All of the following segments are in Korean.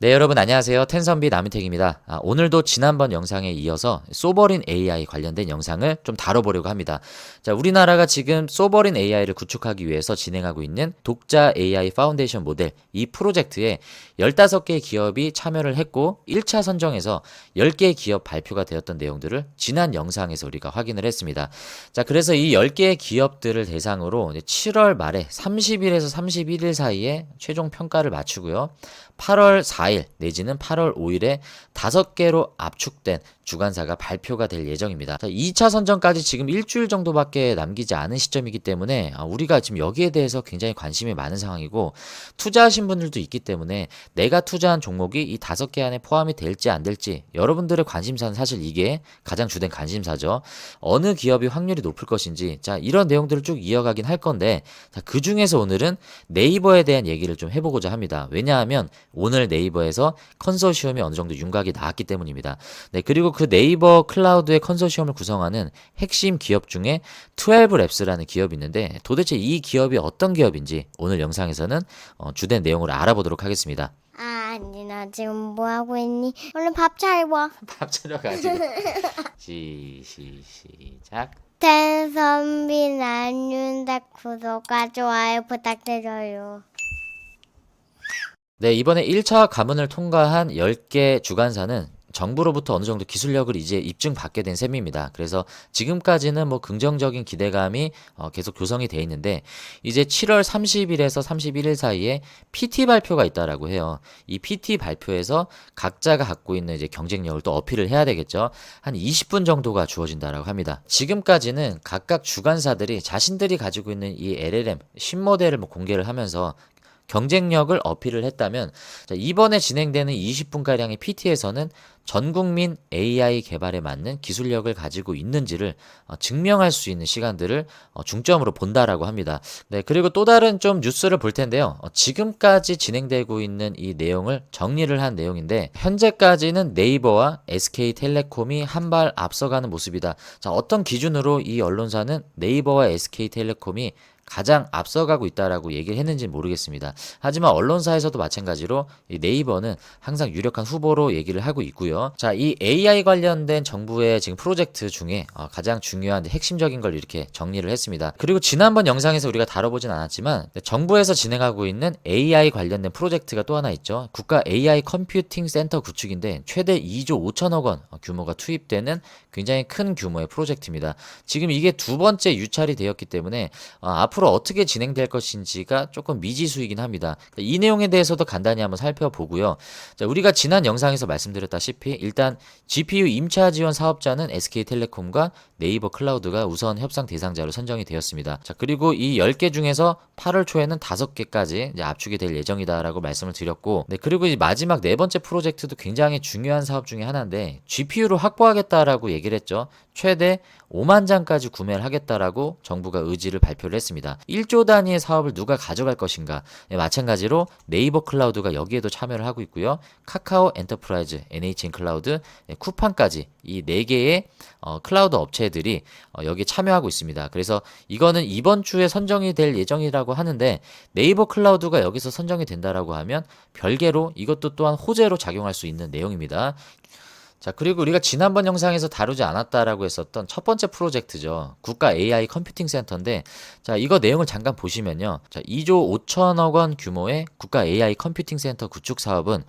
네, 여러분 안녕하세요. 텐선비 남은택입니다. 오늘도 지난번 영상에 이어서 소버린 AI 관련된 영상을 좀 다뤄보려고 합니다. 자, 우리나라가 지금 소버린 AI를 구축하기 위해서 진행하고 있는 독자 AI 파운데이션 모델 이 프로젝트에 15개 기업이 참여를 했고 1차 선정에서 10개 기업 발표가 되었던 내용들을 지난 영상에서 우리가 확인을 했습니다. 자, 그래서 이 10개의 기업들을 대상으로 7월 말에 30일에서 31일 사이에 최종 평가를 마치고요. 8월 4일 내지는 8월 5일에 5개로 압축된 주관사가 발표가 될 예정입니다. 자, 2차 선정까지 지금 일주일 정도밖에 남기지 않은 시점이기 때문에 우리가 지금 여기에 대해서 굉장히 관심이 많은 상황이고 투자하신 분들도 있기 때문에 내가 투자한 종목이 이 5개 안에 포함이 될지 안 될지 여러분들의 관심사는 사실 이게 가장 주된 관심사죠. 어느 기업이 확률이 높을 것인지 자 이런 내용들을 쭉 이어가긴 할 건데 자, 그 중에서 오늘은 네이버에 대한 얘기를 좀 해보고자 합니다. 왜냐하면 오늘 네이버에서 컨소시엄이 어느 정도 윤곽이 나왔기 때문입니다. 네, 그리고 그 네이버 클라우드의 컨소시엄을 구성하는 핵심 기업 중에 12랩스라는 기업이 있는데 도대체 이 기업이 어떤 기업인지 오늘 영상에서는 주된 내용을 알아보도록 하겠습니다. 아니 나 지금 뭐 하고 있니? 얼른 밥 차려봐. 밥 차려가지고 시작. 텐선비 남윤탁 구독과 좋아요 부탁드려요. 네, 이번에 1차 가문을 통과한 10개 주관사는 정부로부터 어느 정도 기술력을 이제 입증받게 된 셈입니다. 그래서 지금까지는 뭐 긍정적인 기대감이 계속 조성이 돼 있는데 이제 7월 30일에서 31일 사이에 PT 발표가 있다라고 해요. 이 PT 발표에서 각자가 갖고 있는 이제 경쟁력을 또 어필을 해야 되겠죠. 한 20분 정도가 주어진다라고 합니다. 지금까지는 각각 주관사들이 자신들이 가지고 있는 이 LLM 신모델을 뭐 공개를 하면서 경쟁력을 어필을 했다면 이번에 진행되는 20분가량의 PT에서는 전 국민 AI 개발에 맞는 기술력을 가지고 있는지를 증명할 수 있는 시간들을 중점으로 본다라고 합니다. 네, 그리고 또 다른 좀 뉴스를 볼 텐데요. 지금까지 진행되고 있는 이 내용을 정리를 한 내용인데 현재까지는 네이버와 SK텔레콤이 한 발 앞서가는 모습이다. 자, 어떤 기준으로 이 언론사는 네이버와 SK텔레콤이 가장 앞서가고 있다라고 얘기를 했는지는 모르겠습니다. 하지만 언론사에서도 마찬가지로 이 네이버는 항상 유력한 후보로 얘기를 하고 있고요. 자, 이 AI 관련된 정부의 지금 프로젝트 중에 가장 중요한 핵심적인 걸 이렇게 정리를 했습니다. 그리고 지난번 영상에서 우리가 다뤄보진 않았지만 정부에서 진행하고 있는 AI 관련된 프로젝트가 또 하나 있죠. 국가 AI 컴퓨팅 센터 구축인데 최대 2조 5천억 원 규모가 투입되는 굉장히 큰 규모의 프로젝트입니다. 지금 이게 두 번째 유찰이 되었기 때문에 앞으로 어떻게 진행될 것인지가 조금 미지수이긴 합니다. 이 내용에 대해서도 간단히 한번 살펴보고요. 자, 우리가 지난 영상에서 말씀드렸다시피 일단 GPU 임차 지원 사업자는 SK텔레콤과 네이버 클라우드가 우선 협상 대상자로 선정이 되었습니다. 자, 그리고 이 10개 중에서 8월 초에는 5개까지 이제 압축이 될 예정이다라고 말씀을 드렸고, 네, 그리고 이 마지막 네 번째 프로젝트도 굉장히 중요한 사업 중에 하나인데 GPU를 확보하겠다라고 얘기를 했죠. 최대 5만 장까지 구매를 하겠다라고 정부가 의지를 발표를 했습니다. 1조 단위의 사업을 누가 가져갈 것인가? 네, 마찬가지로 네이버 클라우드가 여기에도 참여를 하고 있고요. 카카오 엔터프라이즈, NHN 클라우드, 네, 쿠팡까지 이 4개의 클라우드 업체들이 여기에 참여하고 있습니다. 그래서 이거는 이번 주에 선정이 될 예정이라고 하는데 네이버 클라우드가 여기서 선정이 된다라고 하면 별개로 이것도 또한 호재로 작용할 수 있는 내용입니다. 자, 그리고 우리가 지난번 영상에서 다루지 않았다라고 했었던 첫 번째 프로젝트죠. 국가 AI 컴퓨팅 센터인데, 자, 이거 내용을 잠깐 보시면요. 자, 2조 5천억 원 규모의 국가 AI 컴퓨팅 센터 구축 사업은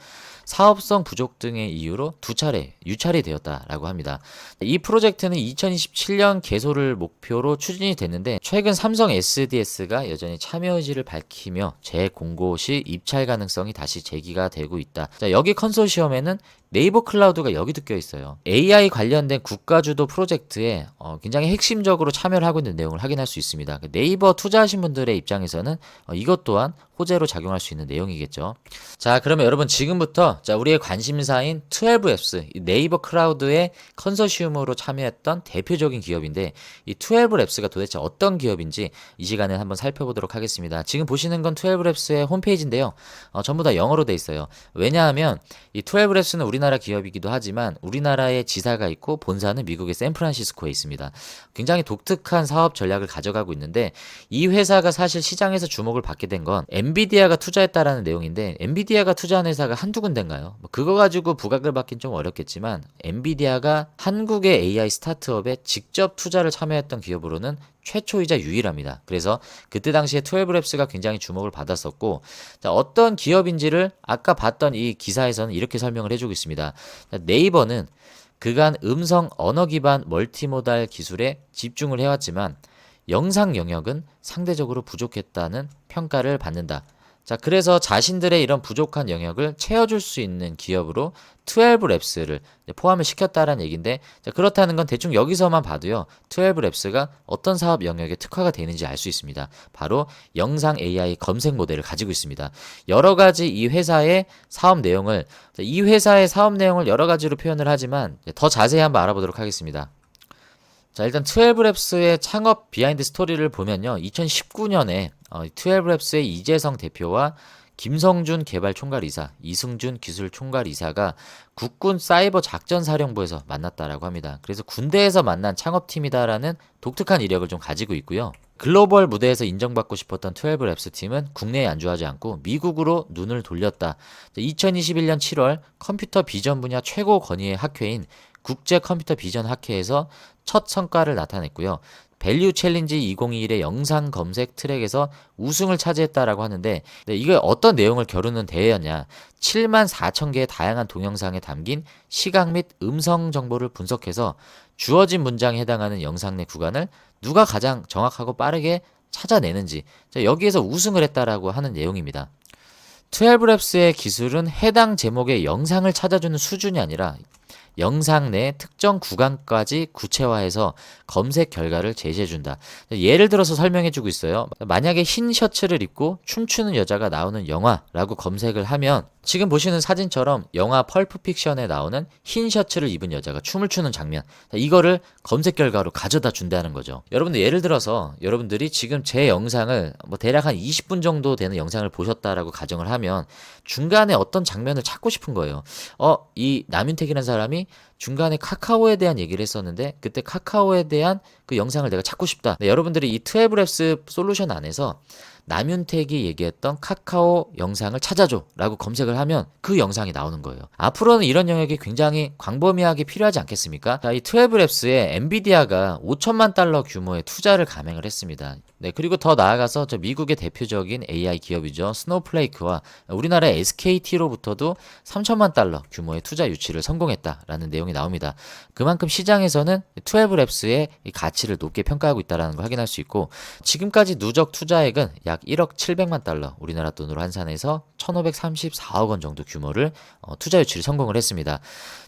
사업성 부족 등의 이유로 2차례 유찰이 되었다라고 합니다. 이 프로젝트는 2027년 개소를 목표로 추진이 됐는데 최근 삼성 SDS가 여전히 참여 의지를 밝히며 재공고 시 입찰 가능성이 다시 제기가 되고 있다. 자, 여기 컨소시엄에는 네이버 클라우드가 여기도 껴 있어요. AI 관련된 국가주도 프로젝트에 굉장히 핵심적으로 참여를 하고 있는 내용을 확인할 수 있습니다. 네이버 투자하신 분들의 입장에서는 이것 또한 호재로 작용할 수 있는 내용이겠죠. 자, 그러면 여러분 지금부터 우리의 관심사인 12랩스 네이버 클라우드의 컨소시엄으로 참여했던 대표적인 기업인데 이 12랩스가 도대체 어떤 기업인지 이 시간에 한번 살펴보도록 하겠습니다. 지금 보시는 건 12랩스의 홈페이지인데요. 전부 다 영어로 돼 있어요. 왜냐하면 이 12랩스는 우리나라 기업이기도 하지만 우리나라에 지사가 있고 본사는 미국의 샌프란시스코에 있습니다. 굉장히 독특한 사업 전략을 가져가고 있는데 이 회사가 사실 시장에서 주목을 받게 된 건 엔비디아가 투자했다라는 내용인데 엔비디아가 투자한 회사가 한두 군데인가요? 뭐 그거 가지고 부각을 받긴 좀 어렵겠지만 엔비디아가 한국의 AI 스타트업에 직접 투자를 참여했던 기업으로는 최초이자 유일합니다. 그래서 그때 당시에 12랩스가 굉장히 주목을 받았었고, 자, 어떤 기업인지를 아까 봤던 이 기사에서는 이렇게 설명을 해주고 있습니다. 자, 네이버는 그간 음성 언어 기반 멀티모달 기술에 집중을 해왔지만 영상 영역은 상대적으로 부족했다는 평가를 받는다. 자, 그래서 자신들의 이런 부족한 영역을 채워줄 수 있는 기업으로 12랩스를 포함을 시켰다라는 얘기인데, 자, 그렇다는 건 대충 여기서만 봐도요, 12랩스가 어떤 사업 영역에 특화가 되는지 알 수 있습니다. 바로 영상 AI 검색 모델을 가지고 있습니다. 여러 가지 이 회사의 사업 내용을, 이 회사의 사업 내용을 여러 가지로 표현을 하지만 더 자세히 한번 알아보도록 하겠습니다. 자, 일단 12랩스의 창업 비하인드 스토리를 보면요. 2019년에 12랩스의 이재성 대표와 김성준 개발총괄이사, 이승준 기술총괄이사가 국군 사이버 작전사령부에서 만났다라고 합니다. 그래서 군대에서 만난 창업팀이다라는 독특한 이력을 좀 가지고 있고요. 글로벌 무대에서 인정받고 싶었던 12랩스 팀은 국내에 안주하지 않고 미국으로 눈을 돌렸다. 2021년 7월 컴퓨터 비전 분야 최고 권위의 학회인 국제 컴퓨터 비전 학회에서 첫 성과를 나타냈고요. 밸류 챌린지 2021의 영상 검색 트랙에서 우승을 차지했다라고 하는데, 이게 어떤 내용을 겨루는 대회였냐? 7만 4천 개의 다양한 동영상에 담긴 시각 및 음성 정보를 분석해서 주어진 문장에 해당하는 영상 내 구간을 누가 가장 정확하고 빠르게 찾아내는지, 여기에서 우승을 했다라고 하는 내용입니다. 12랩스의 기술은 해당 제목의 영상을 찾아주는 수준이 아니라 영상 내 특정 구간까지 구체화해서 검색 결과를 제시해준다. 예를 들어서 설명해주고 있어요. 만약에 흰 셔츠를 입고 춤추는 여자가 나오는 영화라고 검색을 하면 지금 보시는 사진처럼 영화 펄프 픽션에 나오는 흰 셔츠를 입은 여자가 춤을 추는 장면, 이거를 검색 결과로 가져다 준다는 거죠. 여러분들 예를 들어서 여러분들이 지금 제 영상을 대략 한 20분 정도 되는 영상을 보셨다라고 가정을 하면 중간에 어떤 장면을 찾고 싶은 거예요. 이 남윤택이라는 사람이 중간에 카카오에 대한 얘기를 했었는데 그때 카카오에 대한 그 영상을 내가 찾고 싶다. 네, 여러분들이 이 12랩스 솔루션 안에서 남윤택이 얘기했던 카카오 영상을 찾아줘 라고 검색을 하면 그 영상이 나오는 거예요. 앞으로는 이런 영역이 굉장히 광범위하게 필요하지 않겠습니까? 자, 이 12랩스에 엔비디아가 5천만 달러 규모의 투자를 감행을 했습니다. 네, 그리고 더 나아가서 저 미국의 대표적인 AI 기업이죠. 스노우플레이크와 우리나라의 SKT로부터도 3천만 달러 규모의 투자 유치를 성공했다라는 내용이 나옵니다. 그만큼 시장에서는 12랩스의 가치를 높게 평가하고 있다는 걸 확인할 수 있고, 지금까지 누적 투자액은 약 1억 700만 달러, 우리나라 돈으로 환산해서 1534억 원 정도 규모를 투자 유치를 성공을 했습니다.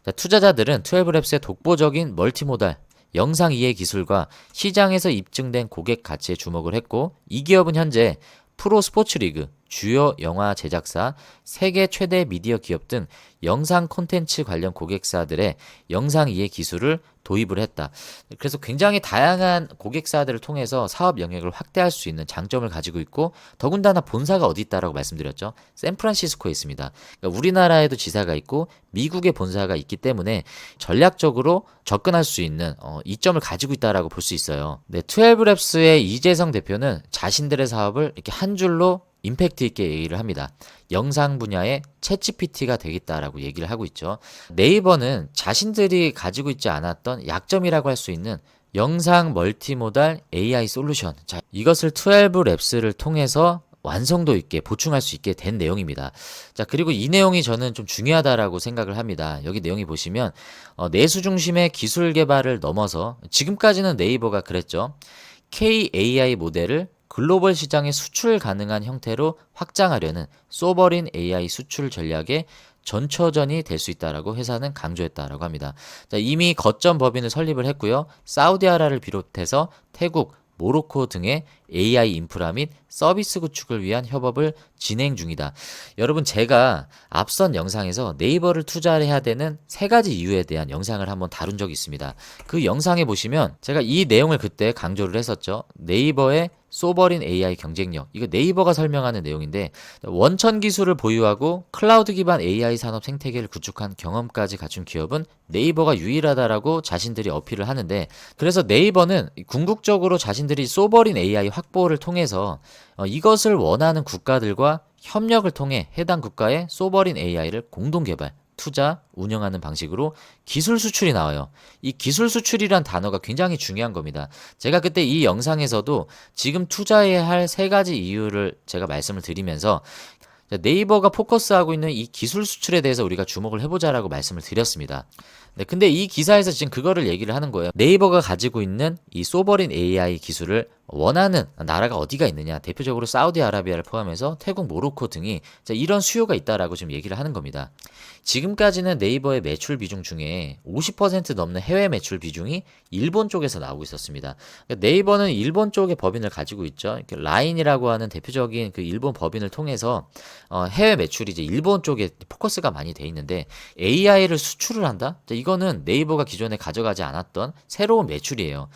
자, 투자자들은 12랩스의 독보적인 멀티모달 영상 이해 기술과 시장에서 입증된 고객 가치에 주목을 했고, 이 기업은 현재 프로 스포츠 리그, 주요 영화 제작사, 세계 최대 미디어 기업 등 영상 콘텐츠 관련 고객사들의 영상 이해 기술을 도입을 했다. 그래서 굉장히 다양한 고객사들을 통해서 사업 영역을 확대할 수 있는 장점을 가지고 있고, 더군다나 본사가 어디 있다라고 말씀드렸죠. 샌프란시스코에 있습니다. 그러니까 우리나라에도 지사가 있고 미국의 본사가 있기 때문에 전략적으로 접근할 수 있는 이점을 가지고 있다라고 볼 수 있어요. 네, 12랩스의 이재성 대표는 자신들의 사업을 이렇게 한 줄로 임팩트 있게 얘기를 합니다. 영상 분야의 챗GPT가 되겠다라고 얘기를 하고 있죠. 네이버는 자신들이 가지고 있지 않았던 약점이라고 할 수 있는 영상 멀티모달 AI 솔루션, 자, 이것을 12랩스를 통해서 완성도 있게 보충할 수 있게 된 내용입니다. 자, 그리고 이 내용이 저는 좀 중요하다라고 생각을 합니다. 여기 내용이 보시면 내수 중심의 기술 개발을 넘어서 지금까지는 네이버가 그랬죠. KAI 모델을 글로벌 시장에 수출 가능한 형태로 확장하려는 소버린 AI 수출 전략의 전초전이 될 수 있다라고 회사는 강조했다라고 합니다. 자, 이미 거점 법인을 설립을 했고요. 사우디아라를 비롯해서 태국, 모로코 등의 AI 인프라 및 서비스 구축을 위한 협업을 진행 중이다. 여러분, 제가 앞선 영상에서 네이버를 투자를 해야 되는 3가지 이유에 대한 영상을 한번 다룬 적이 있습니다. 그 영상에 보시면 제가 이 내용을 그때 강조를 했었죠. 네이버의 소버린 AI 경쟁력. 이거 네이버가 설명하는 내용인데 원천 기술을 보유하고 클라우드 기반 AI 산업 생태계를 구축한 경험까지 갖춘 기업은 네이버가 유일하다라고 자신들이 어필을 하는데 그래서 네이버는 궁극적으로 자신들이 소버린 AI 확보를 통해서 이것을 원하는 국가들과 협력을 통해 해당 국가의 소버린 AI를 공동 개발 투자, 운영하는 방식으로 기술 수출이 나와요. 이 기술 수출이란 단어가 굉장히 중요한 겁니다. 제가 그때 이 영상에서도 지금 투자해야 할 세 가지 이유를 제가 말씀을 드리면서 네이버가 포커스하고 있는 이 기술 수출에 대해서 우리가 주목을 해보자라고 말씀을 드렸습니다. 네, 근데 이 기사에서 지금 그거를 얘기를 하는 거예요. 네이버가 가지고 있는 이 소버린 AI 기술을 원하는 나라가 어디가 있느냐. 대표적으로 사우디아라비아를 포함해서 태국, 모로코 등이 이런 수요가 있다라고 지금 얘기를 하는 겁니다. 지금까지는 네이버의 매출 비중 중에 50% 넘는 해외 매출 비중이 일본 쪽에서 나오고 있었습니다. 그러니까 네이버는 일본 쪽의 법인을 가지고 있죠. 라인이라고 하는 대표적인 그 일본 법인을 통해서 해외 매출이 이제 일본 쪽에 포커스가 많이 돼 있는데 AI를 수출을 한다? 이거는 네이버가 기존에 가져가지 않았던 새로운 매출이에요.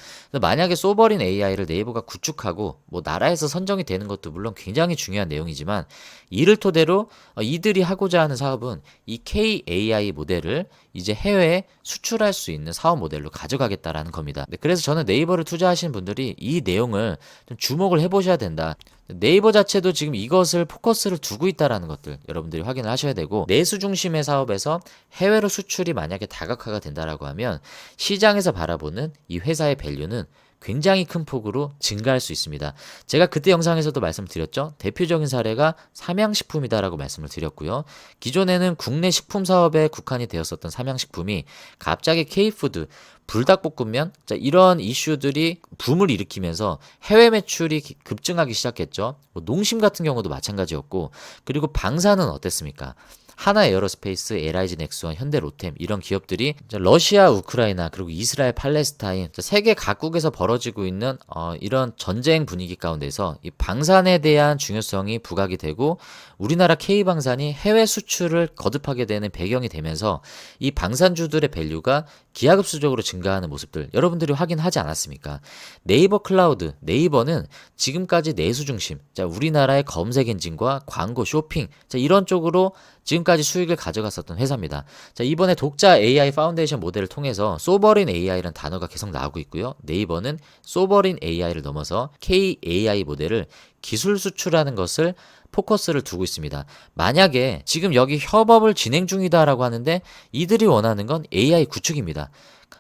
만약에 소버린 AI를 네이버가 구축하고 뭐 나라에서 선정이 되는 것도 물론 굉장히 중요한 내용이지만 이를 토대로 이들이 하고자 하는 사업은 이 KAI 모델을 이제 해외에 수출할 수 있는 사업 모델로 가져가겠다라는 겁니다. 그래서 저는 네이버를 투자하시는 분들이 이 내용을 좀 주목을 해보셔야 된다. 네이버 자체도 지금 이것을 포커스를 두고 있다라는 것들 여러분들이 확인을 하셔야 되고 내수 중심의 사업에서 해외로 수출이 만약에 다각화가 된다라고 하면 시장에서 바라보는 이 회사의 밸류는 굉장히 큰 폭으로 증가할 수 있습니다. 제가 그때 영상에서도 말씀드렸죠. 대표적인 사례가 삼양식품이다라고 말씀을 드렸고요. 기존에는 국내 식품 사업에 국한이 되었었던 삼양식품이 갑자기 K푸드, 불닭볶음면 이런 이슈들이 붐을 일으키면서 해외 매출이 급증하기 시작했죠. 농심 같은 경우도 마찬가지였고 그리고 방사는 어땠습니까? 하나 에어로스페이스, LIG 넥스원, 현대 로템 이런 기업들이 러시아, 우크라이나 그리고 이스라엘, 팔레스타인 세계 각국에서 벌어지고 있는 이런 전쟁 분위기 가운데서 이 방산에 대한 중요성이 부각이 되고 우리나라 K방산이 해외 수출을 거듭하게 되는 배경이 되면서 이 방산주들의 밸류가 기하급수적으로 증가하는 모습들 여러분들이 확인하지 않았습니까? 네이버 클라우드, 네이버는 지금까지 내수 중심, 우리나라의 검색 엔진과 광고, 쇼핑 이런 쪽으로 지금까지 수익을 가져갔었던 회사입니다. 이번에 독자 AI 파운데이션 모델을 통해서 소버린 AI라는 단어가 계속 나오고 있고요. 네이버는 소버린 AI를 넘어서 KAI 모델을 기술 수출하는 것을 포커스를 두고 있습니다. 만약에 지금 여기 협업을 진행 중이다라고 하는데 이들이 원하는 건 AI 구축입니다.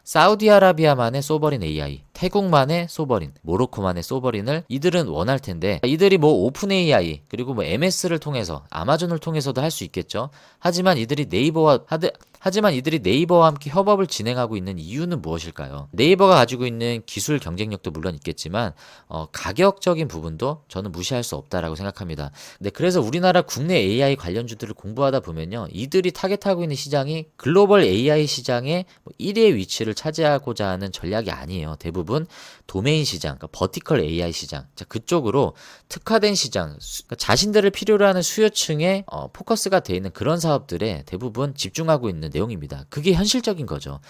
사우디아라비아만의 소버린 AI, 태국만의 소버린, 모로코만의 소버린을 이들은 원할 텐데 이들이 뭐 오픈 AI 그리고 뭐 MS를 통해서 아마존을 통해서도 할 수 있겠죠. 하지만 이들이 네이버와 함께 협업을 진행하고 있는 이유는 무엇일까요? 네이버가 가지고 있는 기술 경쟁력도 물론 있겠지만 가격적인 부분도 저는 무시할 수 없다라고 생각합니다. 네, 그래서 우리나라 국내 AI 관련주들을 공부하다 보면요. 이들이 타겟하고 있는 시장이 글로벌 AI 시장의 1위의 위치를 차지하고자 하는 전략이 아니에요. 대부분 도메인 시장, 그러니까 버티컬 AI 시장 그쪽으로 특화된 시장, 그러니까 자신들을 필요로 하는 수요층에 포커스가 되어 있는 그런 사업들에 대부분 집중하고 있는 내용입니다. 그게 현실적인 거죠.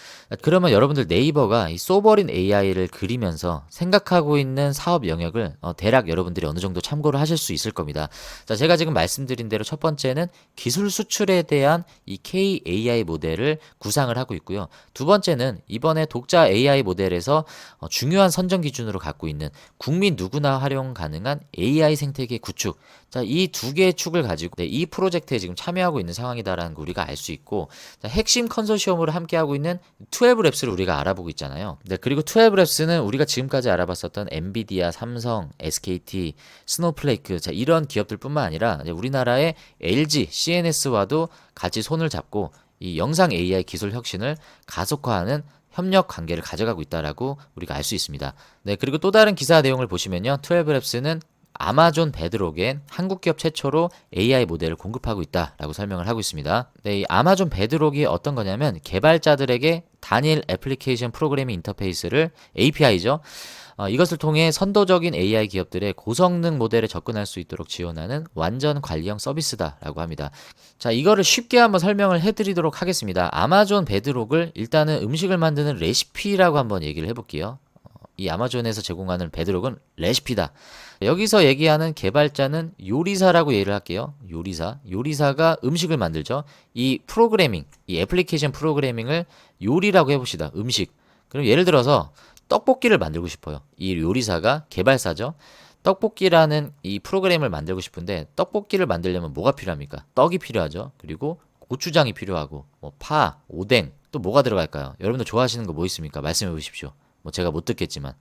그러면 여러분들 네이버가 이 소버린 AI를 그리면서 생각하고 있는 사업 영역을 대략 여러분들이 어느 정도 참고를 하실 수 있을 겁니다. 자, 제가 지금 말씀드린 대로 첫 번째는 기술 수출에 대한 이 KAI 모델을 구상을 하고 있고요. 두 번째는 이번에 독자 AI 모델에서 중요한 선정 기준으로 갖고 있는 국민 누구나 활용 가능한 AI 생태계 구축. 자, 이 두 개의 축을 가지고 이 프로젝트에 지금 참여하고 있는 상황이다라는 거 우리가 알 수 있고 자, 핵심 컨소시엄으로 함께하고 있는 12랩스를 우리가 알아보고 있잖아요. 네, 그리고 12랩스는 우리가 지금까지 알아봤었던 엔비디아, 삼성, SKT, 스노우플레이크 이런 기업들뿐만 아니라 우리나라의 LG, CNS와도 같이 손을 잡고 이 영상 AI 기술 혁신을 가속화하는 협력 관계를 가져가고 있다라고 우리가 알 수 있습니다. 네, 그리고 또 다른 기사 내용을 보시면요. 12랩스는 아마존 베드록에 한국 기업 최초로 AI 모델을 공급하고 있다라고 설명을 하고 있습니다. 네, 이 아마존 베드록이 어떤 거냐면 개발자들에게 단일 애플리케이션 프로그래밍 인터페이스를 API죠. 이것을 통해 선도적인 AI 기업들의 고성능 모델에 접근할 수 있도록 지원하는 완전 관리형 서비스다라고 합니다. 자, 이거를 쉽게 한번 설명을 해드리도록 하겠습니다. 아마존 베드록을 일단은 음식을 만드는 레시피라고 한번 얘기를 해볼게요. 이 아마존에서 제공하는 베드록은 레시피다. 여기서 얘기하는 개발자는 요리사라고 얘기를 할게요. 요리사가 음식을 만들죠. 이 프로그래밍, 이 애플리케이션 프로그래밍을 요리라고 해봅시다. 음식. 그럼 예를 들어서 떡볶이를 만들고 싶어요. 이 요리사가 개발사죠. 떡볶이라는 이 프로그램을 만들고 싶은데 떡볶이를 만들려면 뭐가 필요합니까? 떡이 필요하죠. 그리고 고추장이 필요하고 뭐 파, 오뎅, 또 뭐가 들어갈까요? 여러분들 좋아하시는 거 뭐 있습니까? 말씀해 보십시오. 뭐 제가 못 듣겠지만.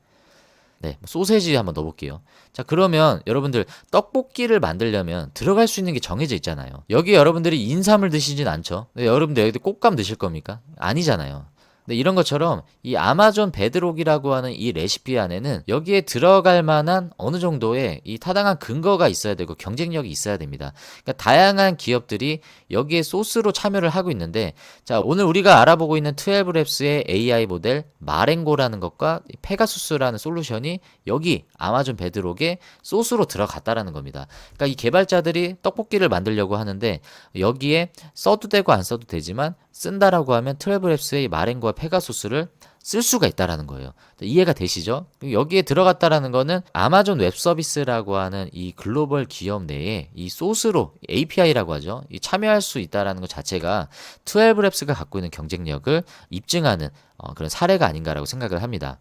네, 소세지 한번 넣어볼게요. 자, 그러면 여러분들 떡볶이를 만들려면 들어갈 수 있는 게 정해져 있잖아요. 여기 여러분들이 인삼을 드시진 않죠. 근데 여러분들 여기 꽃감 드실 겁니까? 아니잖아요. 근데 이런 것처럼 이 아마존 베드록이라고 하는 이 레시피 안에는 여기에 들어갈 만한 어느 정도의 이 타당한 근거가 있어야 되고 경쟁력이 있어야 됩니다. 그러니까 다양한 기업들이 여기에 소스로 참여를 하고 있는데, 자, 오늘 우리가 알아보고 있는 12랩스의 AI 모델 마랭고라는 것과 페가수스라는 솔루션이 여기 아마존 베드록에 소스로 들어갔다라는 겁니다. 그러니까 이 개발자들이 떡볶이를 만들려고 하는데 여기에 써도 되고 안 써도 되지만 쓴다라고 하면 12랩스의 마랭고와 페가수스를 쓸 수가 있다라는 거예요. 이해가 되시죠? 여기에 들어갔다라는 거는 아마존 웹 서비스라고 하는 이 글로벌 기업 내에 이 소스로 API라고 하죠. 이 참여할 수 있다라는 것 자체가 12랩스가 갖고 있는 경쟁력을 입증하는 그런 사례가 아닌가라고 생각을 합니다.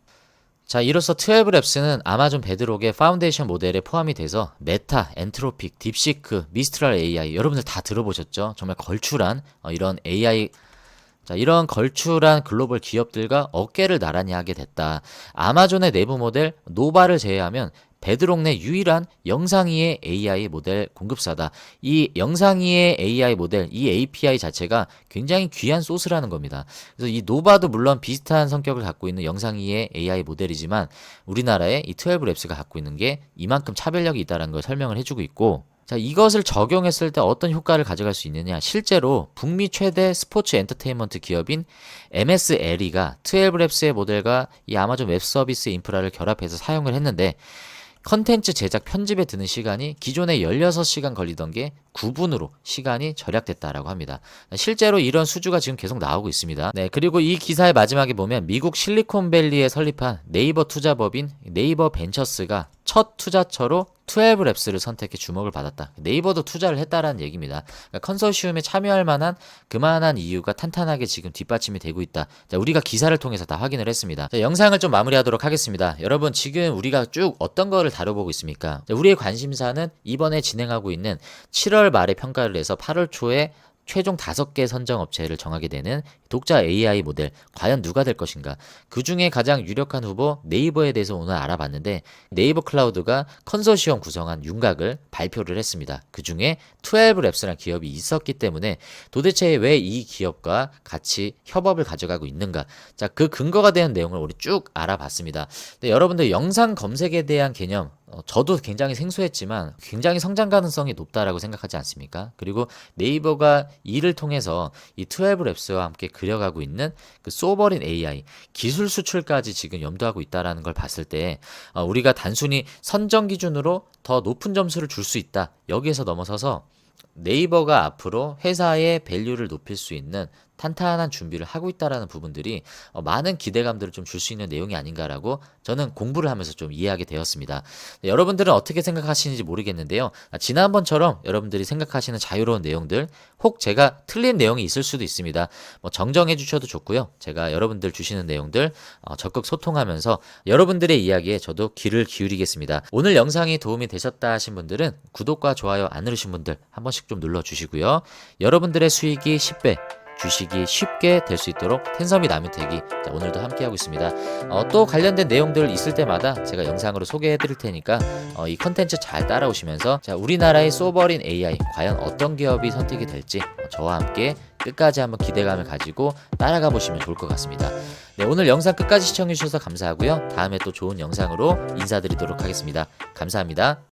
자, 이로써 12랩스는 아마존 베드록의 파운데이션 모델에 포함이 돼서 메타, 엔트로픽, 딥시크, 미스트랄 AI 여러분들 다 들어보셨죠? 정말 걸출한 이런 AI, 자, 이런 걸출한 글로벌 기업들과 어깨를 나란히 하게 됐다. 아마존의 내부 모델 노바를 제외하면 베드록 내 유일한 영상이해 AI 모델 공급사다. 이 영상이해 AI 모델, 이 API 자체가 굉장히 귀한 소스라는 겁니다. 그래서 이 노바도 물론 비슷한 성격을 갖고 있는 영상이해 AI 모델이지만 우리나라에 이 12랩스가 갖고 있는 게 이만큼 차별력이 있다는 걸 설명을 해주고 있고, 자, 이것을 적용했을 때 어떤 효과를 가져갈 수 있느냐. 실제로 북미 최대 스포츠 엔터테인먼트 기업인 MSLE가 12랩스의 모델과 이 아마존 웹 서비스 인프라를 결합해서 사용을 했는데 컨텐츠 제작 편집에 드는 시간이 기존에 16시간 걸리던 게 9분으로 시간이 절약됐다라고 합니다. 실제로 이런 수주가 지금 계속 나오고 있습니다. 네, 그리고 이 기사의 마지막에 보면 미국 실리콘밸리에 설립한 네이버 투자법인 네이버 벤처스가 첫 투자처로 12랩스를 선택해 주목을 받았다. 네이버도 투자를 했다라는 얘기입니다. 그러니까 컨소시엄에 참여할 만한 그만한 이유가 탄탄하게 지금 뒷받침이 되고 있다. 자, 우리가 기사를 통해서 다 확인을 했습니다. 자, 영상을 좀 마무리하도록 하겠습니다. 여러분, 지금 우리가 쭉 어떤 거를 다뤄보고 있습니까? 자, 우리의 관심사는 이번에 진행하고 있는 7월 말에 평가를 해서 8월 초에 최종 5개 선정 업체를 정하게 되는 독자 AI 모델, 과연 누가 될 것인가? 그 중에 가장 유력한 후보 네이버에 대해서 오늘 알아봤는데 네이버 클라우드가 컨소시엄 구성한 윤곽을 발표를 했습니다. 그 중에 12랩스라는 기업이 있었기 때문에 도대체 왜 이 기업과 같이 협업을 가져가고 있는가? 자, 그 근거가 되는 내용을 우리 쭉 알아봤습니다. 근데 여러분들 영상 검색에 대한 개념, 저도 굉장히 생소했지만 굉장히 성장 가능성이 높다라고 생각하지 않습니까? 그리고 네이버가 이를 통해서 이 12랩스와 함께 그려가고 있는 그 쏘버린 AI 기술 수출까지 지금 염두하고 있다라는 걸 봤을 때 우리가 단순히 선정 기준으로 더 높은 점수를 줄 수 있다. 여기에서 넘어서서 네이버가 앞으로 회사의 밸류를 높일 수 있는 탄탄한 준비를 하고 있다라는 부분들이 많은 기대감들을 좀 줄 수 있는 내용이 아닌가라고 저는 공부를 하면서 좀 이해하게 되었습니다. 네, 여러분들은 어떻게 생각하시는지 모르겠는데요. 지난번처럼 여러분들이 생각하시는 자유로운 내용들, 혹 제가 틀린 내용이 있을 수도 있습니다. 뭐 정정해 주셔도 좋고요. 제가 여러분들 주시는 내용들 적극 소통하면서 여러분들의 이야기에 저도 귀를 기울이겠습니다. 오늘 영상이 도움이 되셨다 하신 분들은 구독과 좋아요 안 누르신 분들 한 번씩 좀 눌러주시고요. 여러분들의 수익이 10배 주식이 쉽게 될 수 있도록 텐섬이 나무태기, 자, 오늘도 함께하고 있습니다. 또 관련된 내용들 있을 때마다 제가 영상으로 소개해 드릴 테니까 이 컨텐츠 잘 따라오시면서, 자, 우리나라의 쏘버린 AI 과연 어떤 기업이 선택이 될지 저와 함께 끝까지 한번 기대감을 가지고 따라가 보시면 좋을 것 같습니다. 네, 오늘 영상 끝까지 시청해 주셔서 감사하고요. 다음에 또 좋은 영상으로 인사드리도록 하겠습니다. 감사합니다.